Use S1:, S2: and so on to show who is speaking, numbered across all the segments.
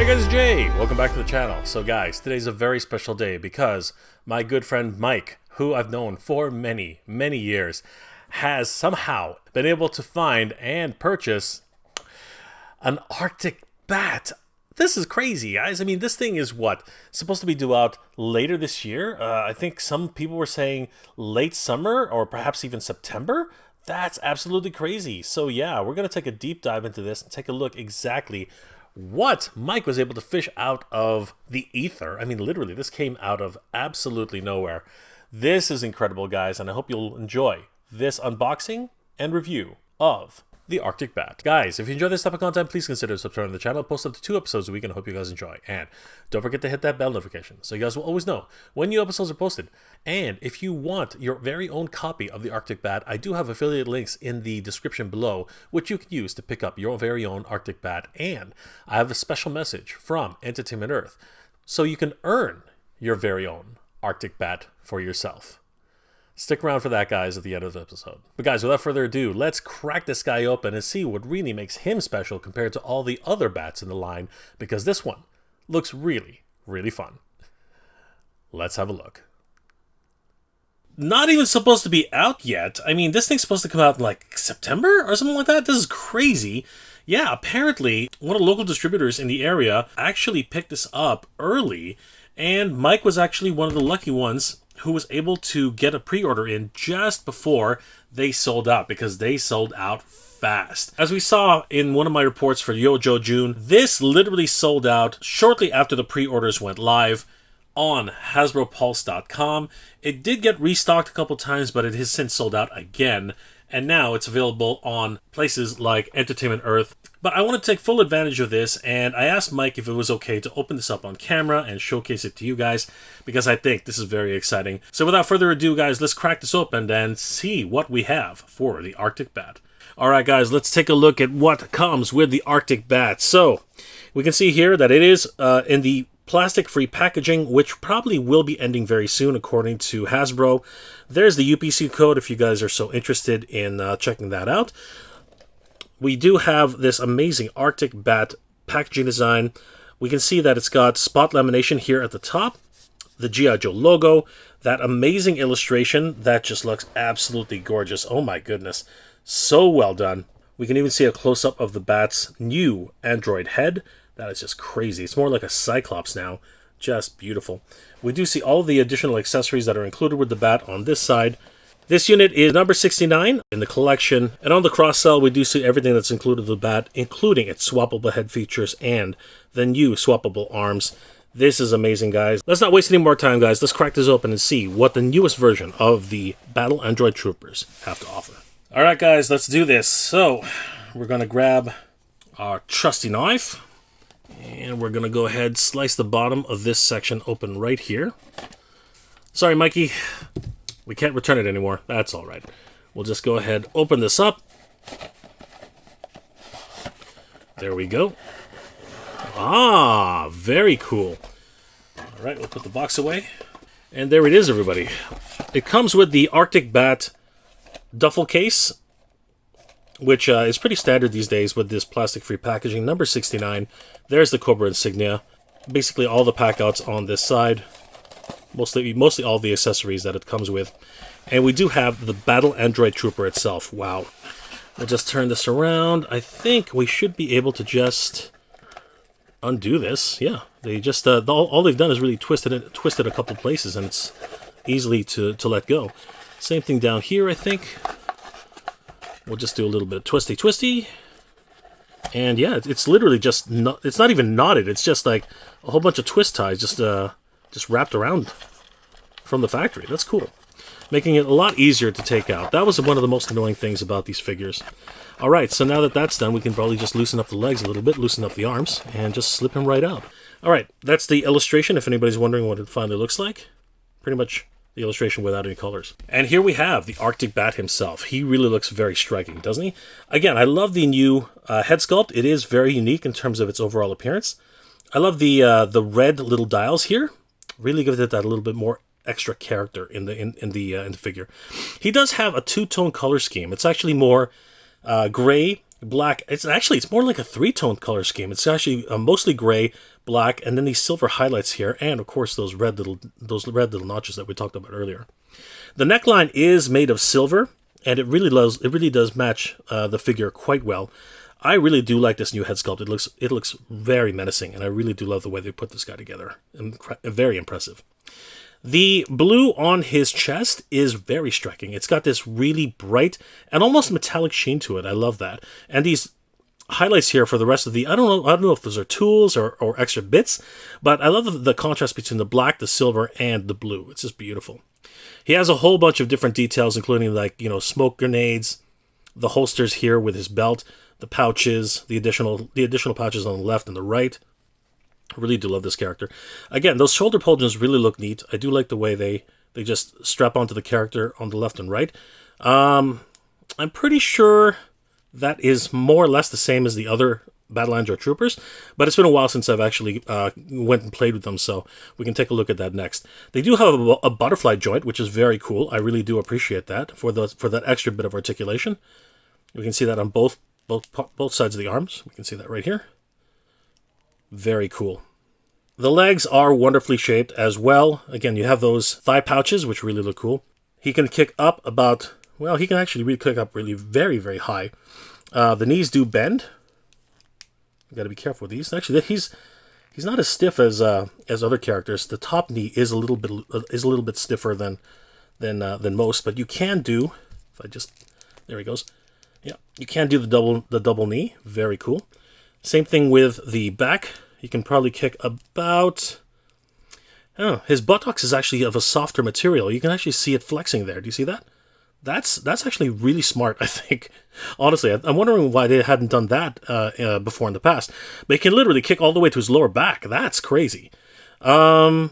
S1: Hey guys, Jay! Welcome back to the channel. So guys, today's a very special day because my good friend Mike, who I've known for many, many years, has somehow been able to find and purchase an Arctic bat. This is crazy, guys. I mean, this thing is what? Supposed to be due out later this year? I think some people were saying late summer or perhaps even September. That's absolutely crazy. So yeah, we're going to take a deep dive into this and take a look exactly what Mike was able to fish out of the ether. I mean, literally, this came out of absolutely nowhere. This is incredible, guys, and I hope you'll enjoy this unboxing and review of the Arctic bat. Guys, if you enjoy this type of content, please consider subscribing to the channel. I post up to 2 episodes a week, and I hope you guys enjoy. And don't forget to hit that bell notification so you guys will always know when new episodes are posted. And if you want your very own copy of the Arctic bat, I do have affiliate links in the description below, which you can use to pick up your very own Arctic bat. And I have a special message from Entertainment Earth, so you can earn your very own Arctic bat for yourself. Stick around for that, guys, at the end of the episode. But guys, without further ado, let's crack this guy open and see what really makes him special compared to all the other bats in the line, because this one looks really, really fun. Let's have a look. Not even supposed to be out yet. I mean, this thing's supposed to come out in like September or something like that. This is crazy. Yeah, apparently one of the local distributors in the area actually picked this up early, and Mike was actually one of the lucky ones who was able to get a pre-order in just before they sold out, because they sold out fast. As we saw in one of my reports for Yojo June, this literally sold out shortly after the pre-orders went live on HasbroPulse.com. It did get restocked a couple times, but it has since sold out again. And now it's available on places like Entertainment Earth. But I want to take full advantage of this, and I asked Mike if it was okay to open this up on camera and showcase it to you guys, because I think this is very exciting. So without further ado, guys, let's crack this open and see what we have for the Arctic bat. Alright guys, let's take a look at what comes with the Arctic bat. So, we can see here that it is in the plastic-free packaging, which probably will be ending very soon according to Hasbro. There's the UPC code if you guys are so interested in checking that out. We do have this amazing Arctic bat packaging design. We can see that it's got spot lamination here at the top, the G.I. Joe logo, that amazing illustration that just looks absolutely gorgeous. Oh my goodness, so well done. We can even see a close-up of the bat's new android head. That is just crazy. It's more like a Cyclops now. Just beautiful. We do see all the additional accessories that are included with the bat on this side. This unit is number 69 in the collection. And on the cross-sell, we do see everything that's included with the bat, including its swappable head features and the new swappable arms. This is amazing, guys. Let's not waste any more time, guys. Let's crack this open and see what the newest version of the Battle Android Troopers have to offer. All right, guys, let's do this. So, we're going to grab our trusty knife. And we're going to go ahead, slice the bottom of this section open right here. Sorry, Mikey. We can't return it anymore. That's all right. We'll just go ahead, open this up. There we go. Ah, very cool. All right, we'll put the box away. And there it is, everybody. It comes with the Arctic bat duffel case, which is pretty standard these days with this plastic-free packaging. Number 69. There's the Cobra insignia. Basically all the packouts on this side. Mostly all the accessories that it comes with. And we do have the Battle Android Trooper itself. Wow. We'll just turn this around. I think we should be able to just undo this. Yeah, they just all they've done is really twisted a couple places, and it's easily to let go. Same thing down here, I think. We'll just do a little bit of twisty. And yeah, it's literally just not, it's not even knotted. It's just like a whole bunch of twist ties just wrapped around from the factory. That's cool. Making it a lot easier to take out. That was one of the most annoying things about these figures. All right, so now that that's done, we can probably just loosen up the legs a little bit, loosen up the arms, and just slip him right out. All right, that's the illustration, if anybody's wondering what it finally looks like. Pretty much the illustration without any colors. And here we have the Arctic bat himself. He really looks very striking, doesn't he? Again, I love the new head sculpt. It is very unique in terms of its overall appearance. I love the red little dials here. Really give it that little bit more extra character in the figure. He does have a two-tone color scheme. It's actually more gray black. It's more like a three-tone color scheme. It's actually mostly gray, black, and then these silver highlights here, and of course those red little notches that we talked about earlier. The neckline is made of silver, and it really does match the figure quite well. I really do like this new head sculpt. It looks very menacing, and I really do love the way they put this guy together. Very impressive. The blue on his chest is very striking. It's got this really bright and almost metallic sheen to it. I love that. And these highlights here for the rest of the... I don't know if those are tools or extra bits, but I love the contrast between the black, the silver, and the blue. It's just beautiful. He has a whole bunch of different details, including smoke grenades, the holsters here with his belt, the pouches, the additional pouches on the left and the right. I really do love this character. Again, those shoulder pauldrons really look neat. I do like the way they just strap onto the character on the left and right. I'm pretty sure that is more or less the same as the other Battle Android Troopers, but it's been a while since I've actually went and played with them, so we can take a look at that next. They do have a butterfly joint, which is very cool. I really do appreciate that for that extra bit of articulation. We can see that on both sides of the arms. We can see that right here. Very cool. The legs are wonderfully shaped as well. Again, you have those thigh pouches, which really look cool. He can kick up he can actually kick up really very, very high. The knees do bend. You got to be careful with these. Actually, he's not as stiff as other characters. The top knee is a little bit stiffer than most, but you can do. There he goes. Yeah, you can do the double knee. Very cool. Same thing with the back. You can probably kick about... his buttocks is actually of a softer material. You can actually see it flexing there. Do you see that? That's actually really smart, I think. Honestly, I'm wondering why they hadn't done that before in the past. But he can literally kick all the way to his lower back. That's crazy. Yeah.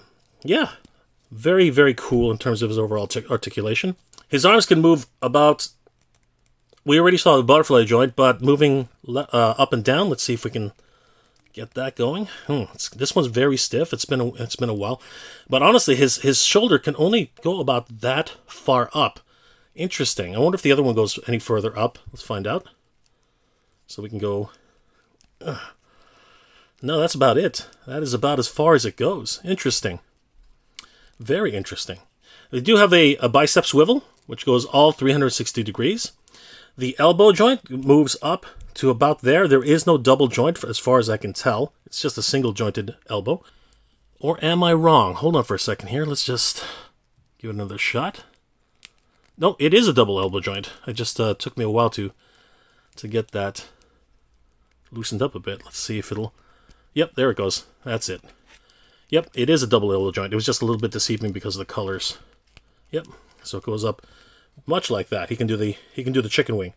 S1: Very, very cool in terms of his overall articulation. His arms can move about... We already saw the butterfly joint, but moving up and down, let's see if we can get that going. This one's very stiff. It's been a while, but honestly, his shoulder can only go about that far up. Interesting. I wonder if the other one goes any further up. Let's find out. So we can go. No, that's about it. That is about as far as it goes. Interesting. Very interesting. They do have a bicep swivel, which goes all 360 degrees. The elbow joint moves up to about there. There is no double joint as far as I can tell. It's just a single jointed elbow. Or am I wrong? Hold on for a second here. Let's just give it another shot. No, it is a double elbow joint. It just took me a while to get that loosened up a bit. Let's see if it'll... Yep, there it goes. That's it. Yep, it is a double elbow joint. It was just a little bit deceiving because of the colors. Yep, so it goes up much like that. He can do the chicken wing.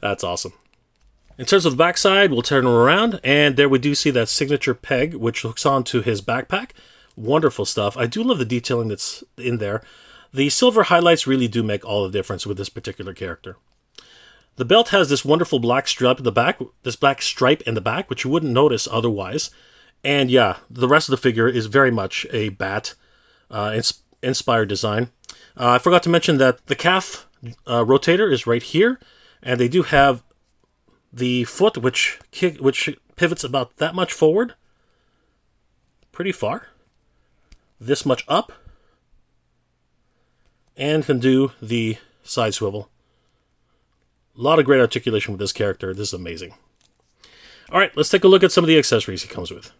S1: That's awesome. In terms of the backside, we'll turn him around, and there we do see that signature peg, which hooks onto his backpack. Wonderful stuff. I do love the detailing that's in there. The silver highlights really do make all the difference with this particular character. The belt has this wonderful black stripe in the back, which you wouldn't notice otherwise. And yeah, the rest of the figure is very much a bat inspired design. I forgot to mention that the calf rotator is right here, and they do have the foot which pivots about that much forward, pretty far, this much up, and can do the side swivel. A lot of great articulation with this character. This is amazing. All right, let's take a look at some of the accessories he comes with.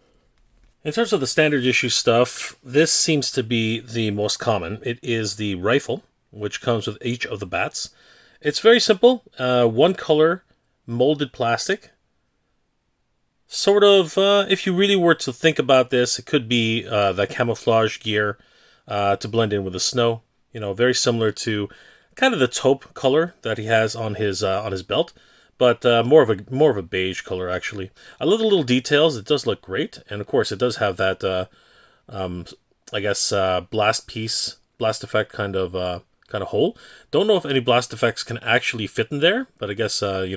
S1: In terms of the standard issue stuff, this seems to be the most common. It is the rifle, which comes with each of the bats. It's very simple. One color, molded plastic. Sort of, if you really were to think about this, it could be the camouflage gear to blend in with the snow. You know, very similar to kind of the taupe color that he has on his belt. But more of a beige color, actually. I love the little details. It does look great, and of course, it does have that, blast effect kind of hole. Don't know if any blast effects can actually fit in there, but I guess there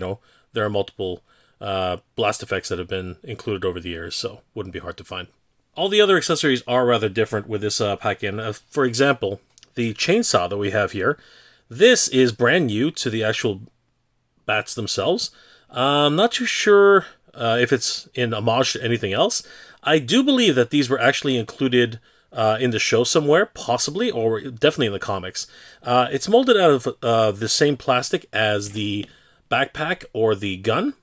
S1: are multiple blast effects that have been included over the years, so wouldn't be hard to find. All the other accessories are rather different with this pack-in. For example, the chainsaw that we have here. This is brand new to the actual bats themselves. I'm not too sure if it's in homage to anything else. I do believe that these were actually included in the show somewhere, possibly, or definitely in the comics. It's molded out of the same plastic as the backpack or the gun,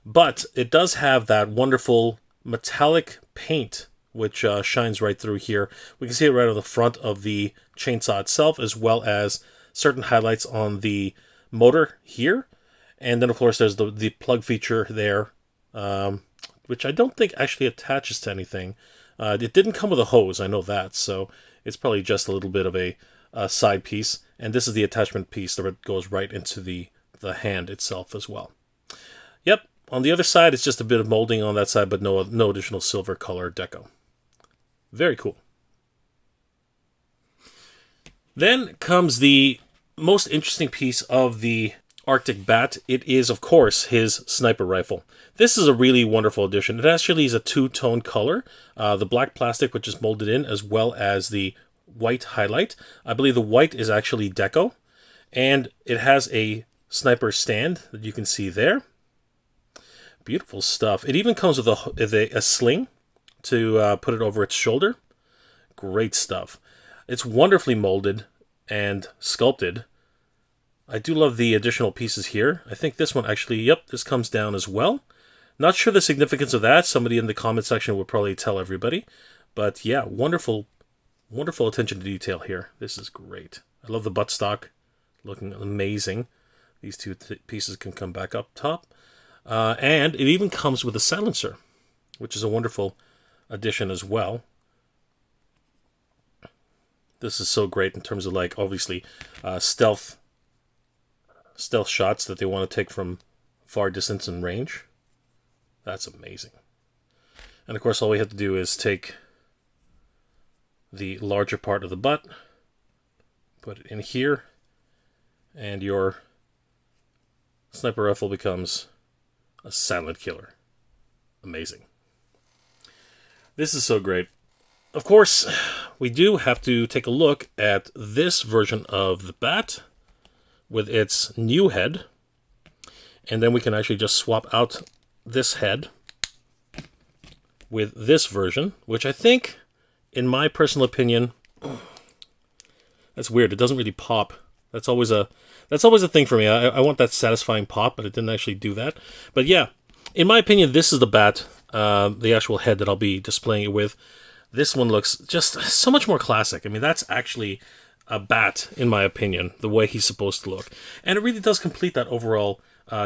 S1: but it does have that wonderful metallic paint which shines right through here. We can see it right on the front of the chainsaw itself, as well as certain highlights on the motor here. And then, of course, there's the plug feature there, which I don't think actually attaches to anything. It didn't come with a hose, I know that, so it's probably just a little bit of a side piece. And this is the attachment piece that goes right into the hand itself as well. Yep, on the other side, it's just a bit of molding on that side, but no additional silver color deco. Very cool. Then comes the most interesting piece of the Arctic Bat. It is, of course, his sniper rifle. This is a really wonderful addition. It actually is a two-tone color. The black plastic, which is molded in, as well as the white highlight. I believe the white is actually deco. And it has a sniper stand that you can see there. Beautiful stuff. It even comes with a sling to put it over its shoulder. Great stuff. It's wonderfully molded and sculpted. I do love the additional pieces here. I think this one actually, yep, this comes down as well. Not sure the significance of that. Somebody in the comment section will probably tell everybody. But yeah, wonderful, wonderful attention to detail here. This is great. I love the buttstock. Looking amazing. These two pieces can come back up top. And it even comes with a silencer, which is a wonderful addition as well. This is so great in terms of, like, obviously stealth shots that they want to take from far distance and range. That's amazing. And of course, all we have to do is take the larger part of the butt, put it in here, and your sniper rifle becomes a silent killer. Amazing. This is so great. Of course, we do have to take a look at this version of the bat with its new head. And then we can actually just swap out this head with this version, which I think, in my personal opinion, that's weird. It doesn't really pop. That's always a thing for me. I want that satisfying pop, but it didn't actually do that. But yeah, in my opinion, this is the bat, the actual head that I'll be displaying it with. This one looks just so much more classic. I mean, that's actually a bat, in my opinion, the way he's supposed to look. And it really does complete that overall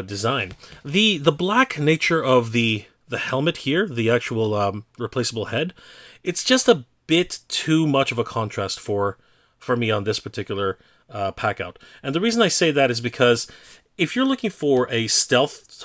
S1: design. The black nature of the helmet here, the actual replaceable head, it's just a bit too much of a contrast for me on this particular pack out. And the reason I say that is because if you're looking for a stealth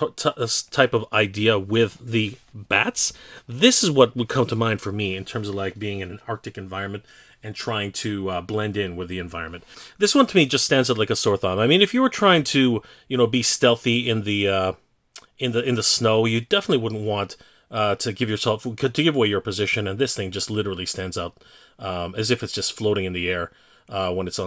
S1: type of idea with the bats, this is what would come to mind for me in terms of, like, being in an Arctic environment and trying to blend in with the environment. This one to me just stands out like a sore thumb. I mean, if you were trying to, be stealthy in the snow, you definitely wouldn't want to give away your position. And this thing just literally stands out as if it's just floating in the air when it's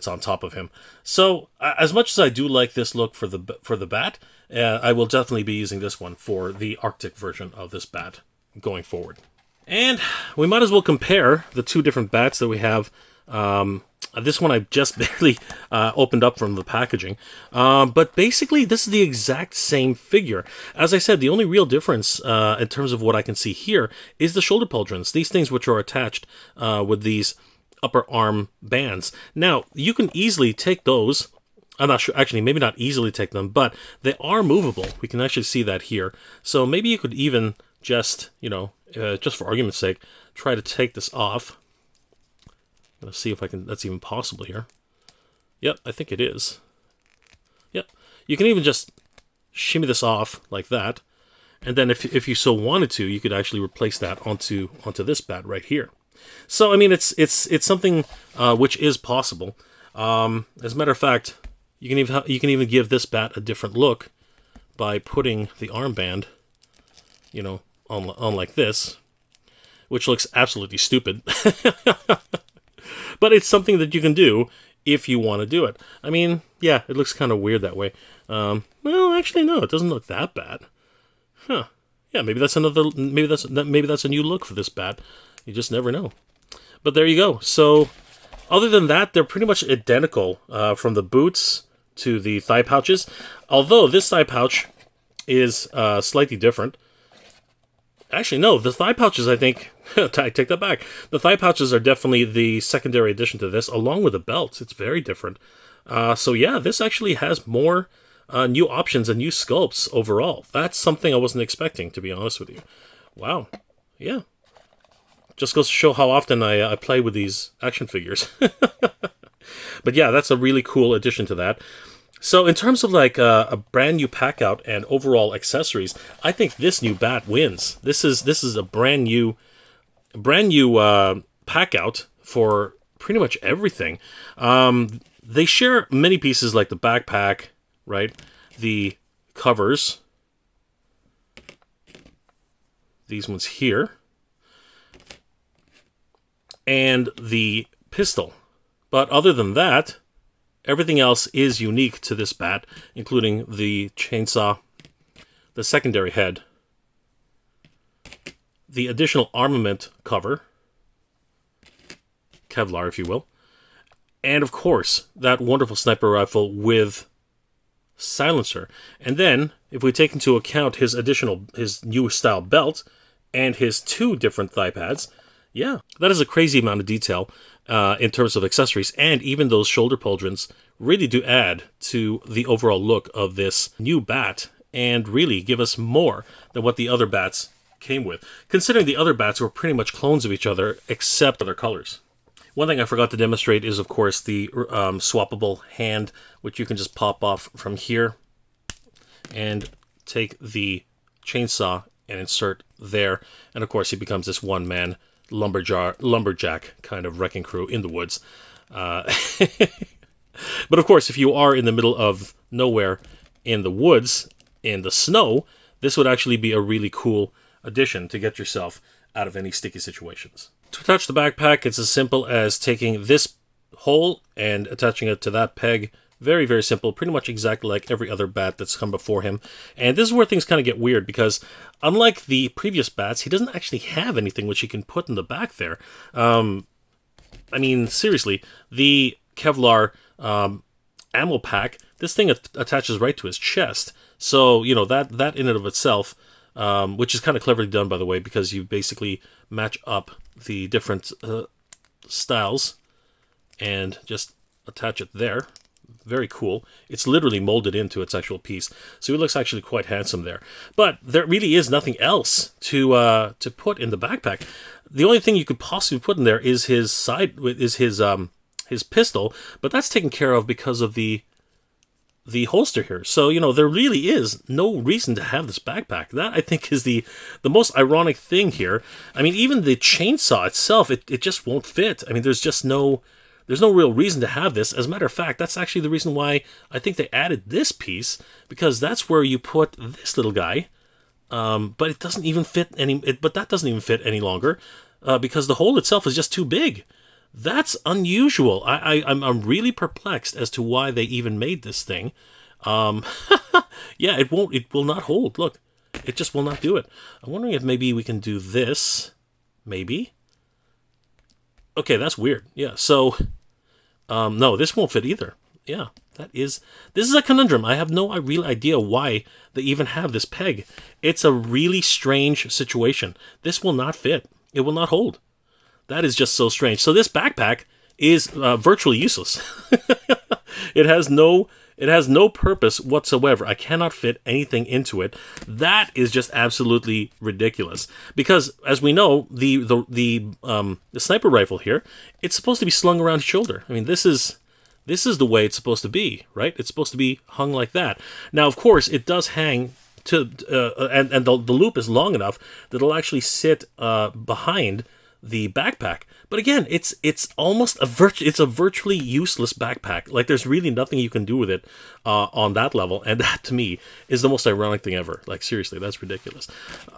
S1: on top of him. So as much as I do like this look for the bat, I will definitely be using this one for the Arctic version of this bat going forward. And we might as well compare the two different bats that we have. This one I just barely opened up from the packaging. But basically, this is the exact same figure. As I said, the only real difference in terms of what I can see here is the shoulder pauldrons. These things which are attached with these upper arm bands. Now, you can easily take those. I'm not sure, actually, maybe not easily take them, but they are movable. We can actually see that here. So maybe you could even just, just for argument's sake, try to take this off. I'm going to see if that's even possible here. Yep, I think it is. Yep, you can even just shimmy this off like that. And then if you so wanted to, you could actually replace that onto this bat right here. So, I mean, it's something which is possible. As a matter of fact, you can even give this bat a different look by putting the armband, on like this, which looks absolutely stupid. But it's something that you can do if you want to do it. I mean, yeah, it looks kind of weird that way. Well, actually, no, it doesn't look that bad. Huh. Yeah, maybe that's a new look for this bat. You just never know. But there you go. So, other than that, they're pretty much identical from the boots to the thigh pouches. Although this thigh pouch is slightly different. Actually, no, the thigh pouches, I think, I take that back. The thigh pouches are definitely the secondary addition to this, along with the belts. It's very different. So yeah, this actually has more new options and new sculpts overall. That's something I wasn't expecting, to be honest with you. Wow. Yeah. Just goes to show how often I play with these action figures. But yeah, that's a really cool addition to that. So in terms of like a brand new pack out and overall accessories, I think this new bat wins. This is a brand new pack out for pretty much everything. They share many pieces like the backpack, right? The covers, these ones here, and the pistol. But other than that, everything else is unique to this bat, including the chainsaw, the secondary head, the additional armament cover, Kevlar, if you will, and of course, that wonderful sniper rifle with silencer. And then, if we take into account his new style belt and his 2 different thigh pads, yeah, that is a crazy amount of detail in terms of accessories, and even those shoulder pauldrons really do add to the overall look of this new bat, and really give us more than what the other bats came with, considering the other bats were pretty much clones of each other, except other colors. One thing I forgot to demonstrate is, of course, the swappable hand, which you can just pop off from here and take the chainsaw and insert there. And, of course, he becomes this one-man lumberjack kind of wrecking crew in the woods. But, of course, if you are in the middle of nowhere in the woods, in the snow, this would actually be a really cool addition to get yourself out of any sticky situations. To attach the backpack, it's as simple as taking this hole and attaching it to that peg. Very, very simple. Pretty much exactly like every other bat that's come before him. And this is where things kind of get weird, because unlike the previous bats, he doesn't actually have anything which he can put in the back there. I mean, seriously, the Kevlar ammo pack, this thing attaches right to his chest. So, you know, that in and of itself, which is kind of cleverly done, by the way, because you basically match up the different styles and just attach it there. Very cool. It's literally molded into its actual piece, so it looks actually quite handsome there. But there really is nothing else to put in the backpack. The only thing you could possibly put in there is his pistol, but that's taken care of because of the holster here. So, you know, there really is no reason to have this backpack. That, I think, is the most ironic thing here. I mean, even the chainsaw itself, it just won't fit. I mean, there's no real reason to have this. As a matter of fact, that's actually the reason why I think they added this piece, because that's where you put this little guy. But it doesn't even fit but that doesn't even fit any longer, because the hole itself is just too big. That's unusual. I'm really perplexed as to why they even made this thing. Yeah, it will not hold. Look, it just will not do it. I'm wondering if maybe we can do this. Maybe. Okay, that's weird. Yeah, so, no, this won't fit either. Yeah, this is a conundrum. I have no real idea why they even have this peg. It's a really strange situation. This will not fit. It will not hold. That is just so strange. So this backpack is virtually useless. It has no purpose whatsoever. I cannot fit anything into it. That is just absolutely ridiculous. Because, as we know, the sniper rifle here, it's supposed to be slung around his shoulder. I mean, this is the way it's supposed to be, right? It's supposed to be hung like that. Now, of course, it does hang to, and the loop is long enough that it'll actually sit behind the backpack. But again, it's almost it's a virtually useless backpack. Like there's really nothing you can do with it on that level, and that to me is the most ironic thing ever. Like seriously, that's ridiculous.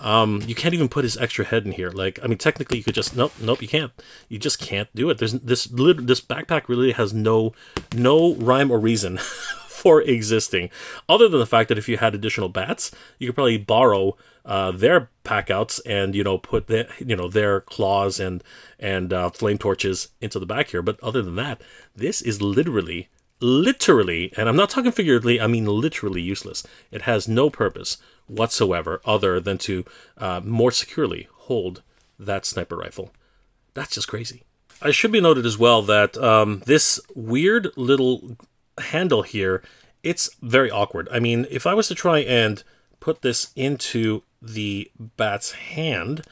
S1: You can't even put his extra head in here. Like I mean, technically you could just nope, you can't. You just can't do it. There's this backpack really has no rhyme or reason for existing, other than the fact that if you had additional bats, you could probably borrow their packouts and put their claws and flame torches into the back here. But other than that, this is literally, and I'm not talking figuratively, I mean literally useless. It has no purpose whatsoever other than to more securely hold that sniper rifle. That's just crazy. I should be noted as well that this weird little handle here, it's very awkward. I mean, if I was to try and put this into the bat's hand,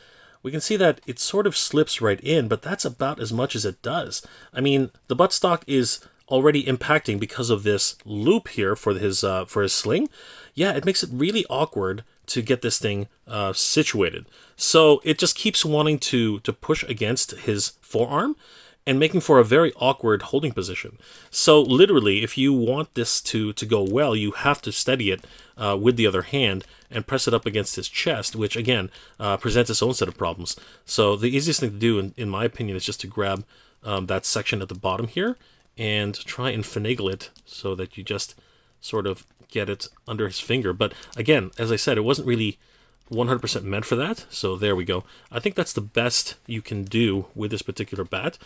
S1: we can see that it sort of slips right in, but that's about as much as it does. I mean, the buttstock is already impacting because of this loop here for his sling. Yeah, it makes it really awkward to get this thing situated. So it just keeps wanting to push against his forearm and making for a very awkward holding position. So literally, if you want this to go well, you have to steady it with the other hand and press it up against his chest, which again presents its own set of problems. So the easiest thing to do, in my opinion, is just to grab that section at the bottom here and try and finagle it so that you just sort of get it under his finger. But again, as I said, it wasn't really 100% meant for that, so there we go. I think that's the best you can do with this particular bat.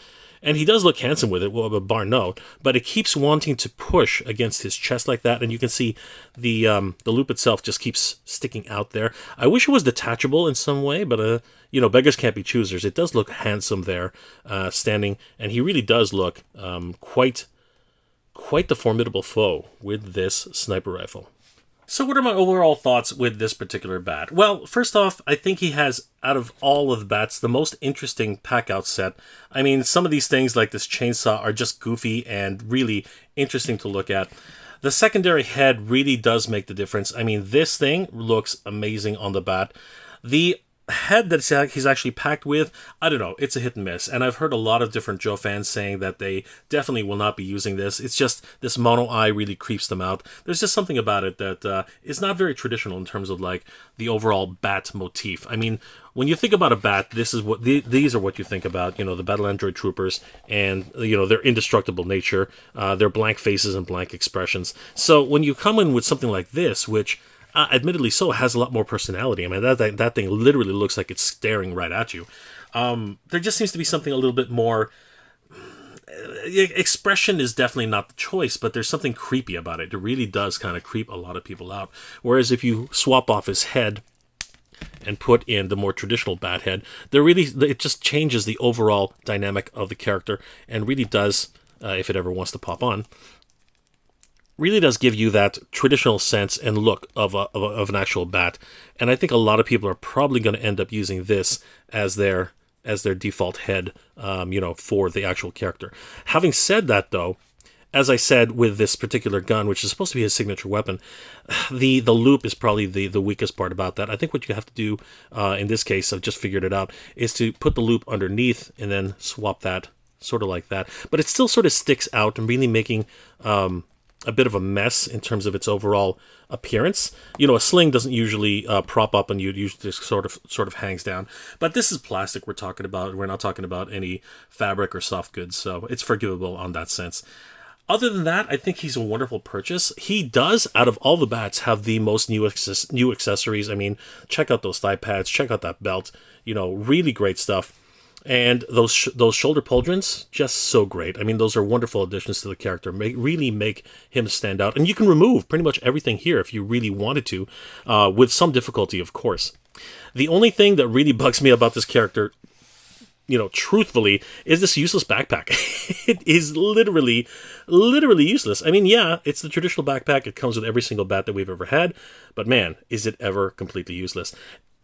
S1: And he does look handsome with it, well, bar no, but it keeps wanting to push against his chest like that, and you can see the loop itself just keeps sticking out there. I wish it was detachable in some way, but beggars can't be choosers. It does look handsome there, standing, and he really does look quite the formidable foe with this sniper rifle. So what are my overall thoughts with this particular bat? Well, first off, I think he has, out of all of the bats, the most interesting pack-out set. I mean, some of these things, like this chainsaw, are just goofy and really interesting to look at. The secondary head really does make the difference. I mean, this thing looks amazing on the bat. The head that he's actually packed with, I don't know, it's a hit and miss. And I've heard a lot of different Joe fans saying that they definitely will not be using this. It's just this mono eye really creeps them out. There's just something about it that is not very traditional in terms of like the overall bat motif. I mean, when you think about a bat, this is what these are what you think about. The Battle Android Troopers and their indestructible nature, their blank faces and blank expressions. So when you come in with something like this, which admittedly so, has a lot more personality. I mean, that thing literally looks like it's staring right at you. There just seems to be something a little bit more... Expression is definitely not the choice, but there's something creepy about it. It really does kind of creep a lot of people out. Whereas if you swap off his head and put in the more traditional bat head, it just changes the overall dynamic of the character and really does, if it ever wants to pop on, really does give you that traditional sense and look of an actual bat. And I think a lot of people are probably going to end up using this as their default head, for the actual character. Having said that, though, as I said with this particular gun, which is supposed to be his signature weapon, the loop is probably the weakest part about that. I think what you have to do, in this case, I've just figured it out, is to put the loop underneath and then swap that, sort of like that. But it still sort of sticks out and really making... a bit of a mess in terms of its overall appearance. A sling doesn't usually prop up and you usually just sort of hangs down. But this is plastic we're talking about. We're not talking about any fabric or soft goods, so it's forgivable on that sense. Other than that, I think he's a wonderful purchase. He does, out of all the bats, have the most new accessories. I mean, check out those thigh pads, check out that belt. Really great stuff. And those shoulder pauldrons, just so great. I mean, those are wonderful additions to the character. Really make him stand out. And you can remove pretty much everything here if you really wanted to, with some difficulty, of course. The only thing that really bugs me about this character, truthfully, is this useless backpack. It is literally useless. I mean, yeah, it's the traditional backpack. It comes with every single bat that we've ever had. But man, is it ever completely useless.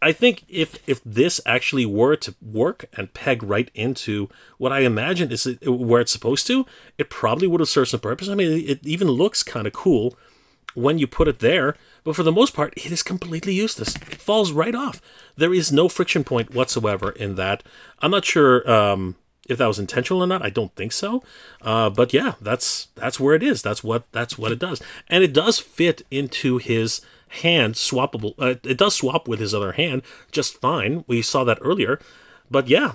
S1: I think if this actually were to work and peg right into what I imagine is where it's supposed to, it probably would have served some purpose. I mean, it even looks kind of cool when you put it there, but for the most part, it is completely useless. It falls right off. There is no friction point whatsoever in that. I'm not sure if that was intentional or not. I don't think so. But yeah, that's where it is. That's what it does, and it does fit into his hand swappable. It does swap with his other hand just fine. We saw that earlier, but yeah,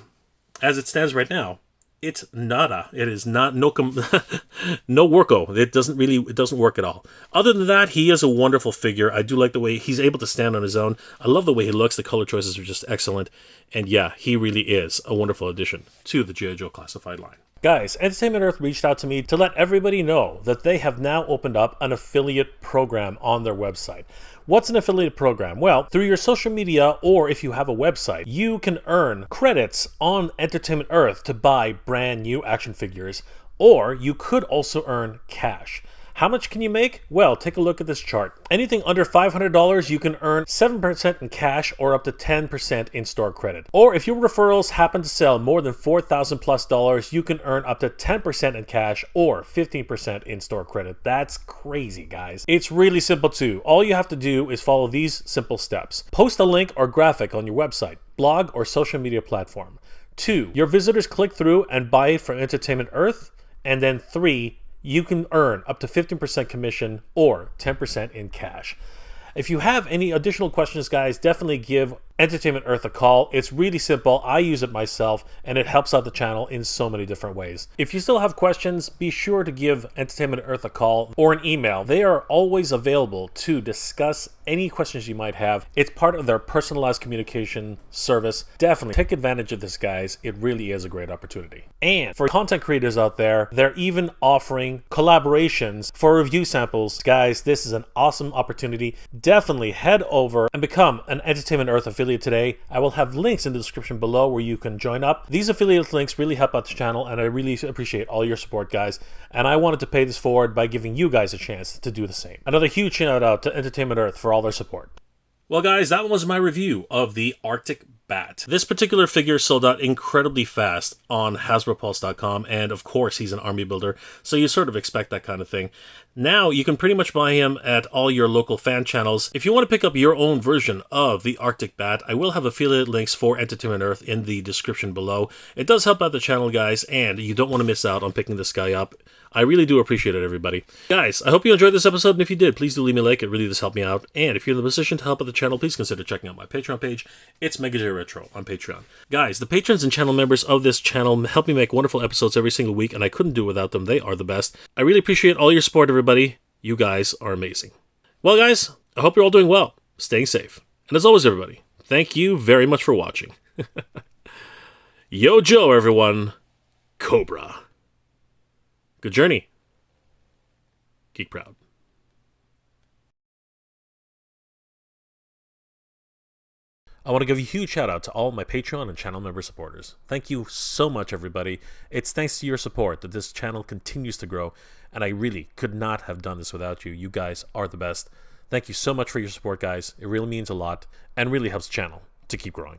S1: as it stands right now, it's nada. It is not no worko. It doesn't work at all. Other than that, he is a wonderful figure. I do like the way he's able to stand on his own. I love the way he looks. The color choices are just excellent, and yeah, he really is a wonderful addition to the G.I. Joe Classified line. Guys, Entertainment Earth reached out to me to let everybody know that they have now opened up an affiliate program on their website. What's an affiliate program? Well, through your social media, or if you have a website, you can earn credits on Entertainment Earth to buy brand new action figures, or you could also earn cash. How much can you make? Well, take a look at this chart. Anything under $500, you can earn 7% in cash or up to 10% in store credit. Or if your referrals happen to sell more than $4,000 plus, you can earn up to 10% in cash or 15% in store credit. That's crazy, guys. It's really simple too. All you have to do is follow these simple steps. Post a link or graphic on your website, blog, or social media platform. 2, your visitors click through and buy it from Entertainment Earth. And then 3, you can earn up to 15% commission or 10% in cash. If you have any additional questions, guys, definitely give Entertainment Earth a call. It's really simple. I use it myself, and it helps out the channel in so many different ways. If you still have questions, be sure to give Entertainment Earth a call or an email. They are always available to discuss any questions you might have. It's part of their personalized communication service. Definitely take advantage of this, guys. It really is a great opportunity. And for content creators out there, they're even offering collaborations for review samples. Guys, this is an awesome opportunity. Definitely head over and become an Entertainment Earth affiliate today. I will have links in the description below where you can join up. These affiliate links really help out the channel, and I really appreciate all your support, guys. And I wanted to pay this forward by giving you guys a chance to do the same. Another huge shout out to Entertainment Earth for all their support. Well, guys, that was my review of the Arctic Bat. This particular figure sold out incredibly fast on HasbroPulse.com, and of course he's an army builder, so you sort of expect that kind of thing. Now you can pretty much buy him at all your local fan channels. If you want to pick up your own version of the Arctic Bat, I will have affiliate links for Entertainment Earth in the description below. It does help out the channel, guys, and you don't want to miss out on picking this guy up. I really do appreciate it, everybody. Guys, I hope you enjoyed this episode, and if you did, please do leave me a like. It really does help me out. And if you're in the position to help out the channel, please consider checking out my Patreon page. It's Mega Retro on Patreon. Guys, the patrons and channel members of this channel help me make wonderful episodes every single week, and I couldn't do it without them. They are the best. I really appreciate all your support, everybody. You guys are amazing. Well, guys, I hope you're all doing well, staying safe. And as always, everybody, thank you very much for watching. Yo, Joe, everyone. Cobra. Good journey. Geek proud. I want to give a huge shout out to all my Patreon and channel member supporters. Thank you so much, everybody. It's thanks to your support that this channel continues to grow, and I really could not have done this without you. You guys are the best. Thank you so much for your support, guys. It really means a lot and really helps the channel to keep growing.